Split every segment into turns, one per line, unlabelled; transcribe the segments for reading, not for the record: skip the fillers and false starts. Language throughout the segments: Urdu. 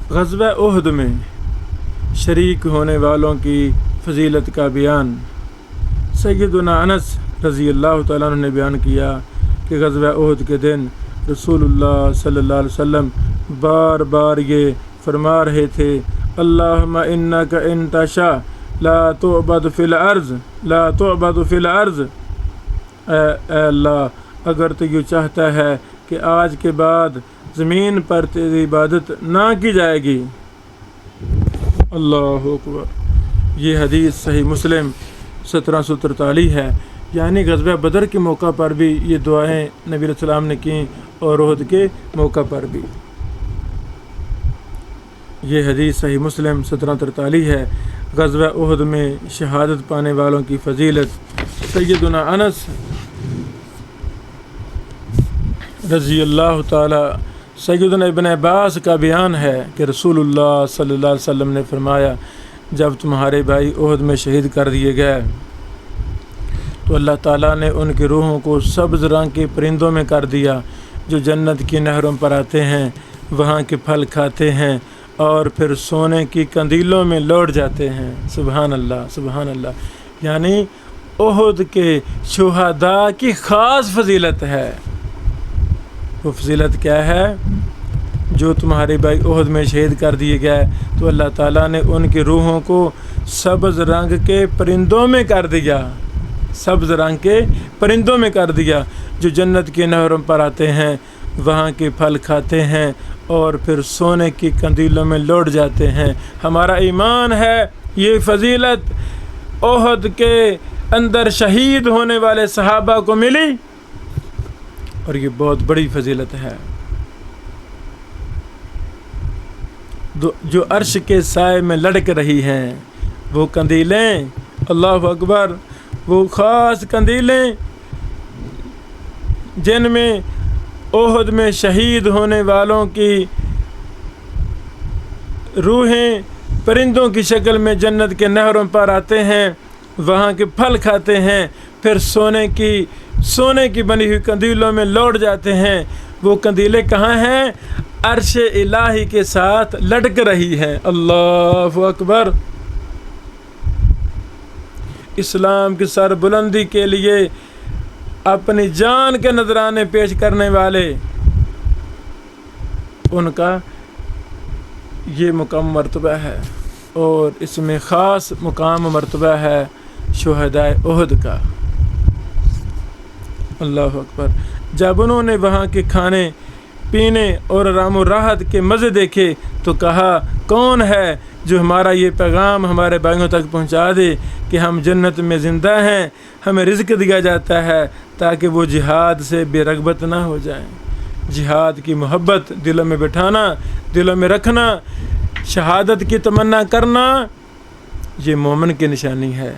غزوہ احد میں شریک ہونے والوں کی فضیلت کا بیان۔ سیدنا انس رضی اللہ تعالیٰ عنہ نے بیان کیا کہ غزوہ احد کے دن رسول اللہ صلی اللہ علیہ وسلم بار بار یہ فرما رہے تھے، اللہم انک ان تشاء لا تعبد فی الارض لا تعبد فی الارض، اے اللہ اگر تو یہ چاہتا ہے کہ آج کے بعد زمین پر تیری عبادت نہ کی جائے گی۔ اللہ اکبر۔ یہ حدیث صحیح مسلم 1743 ہے، یعنی غزوہ بدر کے موقع پر بھی یہ دعائیں نبی علیہ السلام نے کیں اور احد کے موقع پر بھی۔ یہ حدیث صحیح مسلم 1743 ہے۔ غزوہ احد میں شہادت پانے والوں کی فضیلت۔ سیدنا انس رضی اللہ تعالی سیدنا ابن عباس کا بیان ہے کہ رسول اللہ صلی اللہ علیہ وسلم نے فرمایا، جب تمہارے بھائی احد میں شہید کر دیے گئے تو اللہ تعالیٰ نے ان کی روحوں کو سبز رنگ کے پرندوں میں کر دیا جو جنت کی نہروں پر آتے ہیں، وہاں کے پھل کھاتے ہیں اور پھر سونے کی قندیلوں میں لوٹ جاتے ہیں۔ سبحان اللہ سبحان اللہ۔ یعنی احد کے شہداء کی خاص فضیلت ہے۔ وہ فضیلت کیا ہے؟ جو تمہارے بھائی احد میں شہید کر دیے گئے تو اللہ تعالیٰ نے ان کی روحوں کو سبز رنگ کے پرندوں میں کر دیا، سبز رنگ کے پرندوں میں کر دیا جو جنت کی نہروں پر آتے ہیں، وہاں کے پھل کھاتے ہیں اور پھر سونے کی قندیلوں میں لوٹ جاتے ہیں۔ ہمارا ایمان ہے یہ فضیلت احد کے اندر شہید ہونے والے صحابہ کو ملی، اور یہ بہت بڑی فضیلت ہے۔ جو عرش کے سائے میں لڑک رہی ہیں وہ قندیلیں، اللہ اکبر، وہ خاص قندیلیں جن میں احد میں شہید ہونے والوں کی روحیں پرندوں کی شکل میں جنت کے نہروں پر آتے ہیں، وہاں کے پھل کھاتے ہیں، پھر سونے کی بنی ہوئی قندیلوں میں لوٹ جاتے ہیں۔ وہ قندیلیں کہاں ہیں؟ عرش الہی کے ساتھ لٹک رہی ہیں۔ اللہ اکبر۔ اسلام کی سر بلندی کے لیے اپنی جان کے نذرانے پیش کرنے والے، ان کا یہ مقام مرتبہ ہے، اور اس میں خاص مقام مرتبہ ہے شہداء احد کا۔ اللہ اکبر۔ جب انہوں نے وہاں کے کھانے پینے اور آرام و راحت کے مزے دیکھے تو کہا، کون ہے جو ہمارا یہ پیغام ہمارے بھائیوں تک پہنچا دے کہ ہم جنت میں زندہ ہیں، ہمیں رزق دیا جاتا ہے تاکہ وہ جہاد سے بے رغبت نہ ہو جائیں۔ جہاد کی محبت دلوں میں بٹھانا، دلوں میں رکھنا، شہادت کی تمنا کرنا، یہ مومن کی نشانی ہے۔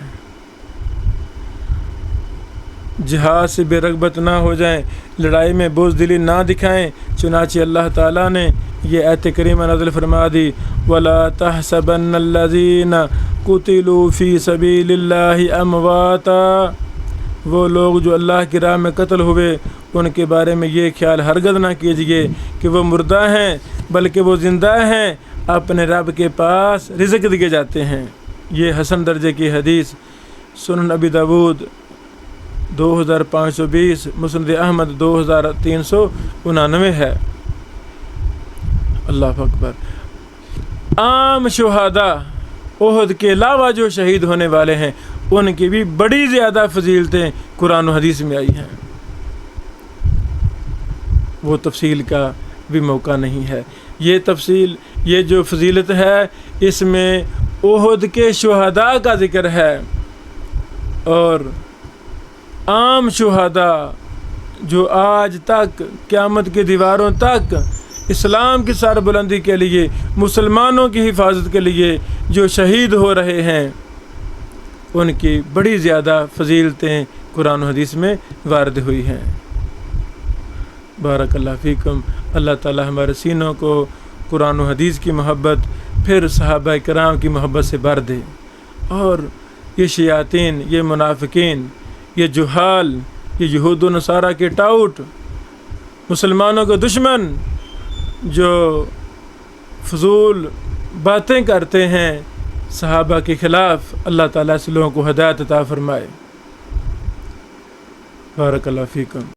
جہاد سے بے رغبت نہ ہو جائیں، لڑائی میں بزدلی نہ دکھائیں۔ چنانچہ اللہ تعالیٰ نے یہ آیت کریمہ نازل فرما دی، وَلَا تَحْسَبَنَّ الَّذِينَ قُتِلُوا فِي سَبِيلِ اللَّهِ أَمْوَاتًا، وہ لوگ جو اللہ کی راہ میں قتل ہوئے ان کے بارے میں یہ خیال ہرگز نہ کیجیے کہ وہ مردہ ہیں، بلکہ وہ زندہ ہیں، اپنے رب کے پاس رزق دیے جاتے ہیں۔ یہ حسن درجے کی حدیث سنن ابی داود 2520، مسند احمد 2399 ہے۔ اللہ اکبر۔ عام شہداء احد کے علاوہ جو شہید ہونے والے ہیں ان کی بھی بڑی زیادہ فضیلتیں قرآن و حدیث میں آئی ہیں، وہ تفصیل کا بھی موقع نہیں ہے۔ یہ تفصیل، یہ جو فضیلت ہے اس میں احد کے شہداء کا ذکر ہے، اور عام شہداء جو آج تک قیامت کی دیواروں تک اسلام کی سر بلندی کے لیے، مسلمانوں کی حفاظت کے لیے جو شہید ہو رہے ہیں، ان کی بڑی زیادہ فضیلتیں قرآن و حدیث میں وارد ہوئی ہیں۔ بارک اللہ فیکم۔ اللہ تعالی ہمارے سینوں کو قرآن و حدیث کی محبت، پھر صحابہ کرام کی محبت سے بھر دے، اور یہ شیاطین، یہ منافقین، یہ جہال، یہ یہود و نصارہ کے ٹاؤٹ، مسلمانوں کے دشمن جو فضول باتیں کرتے ہیں صحابہ کے خلاف، اللہ تعالیٰ سے لوگوں کو ہدایت عطا فرمائے۔ بارک اللہ فیکم۔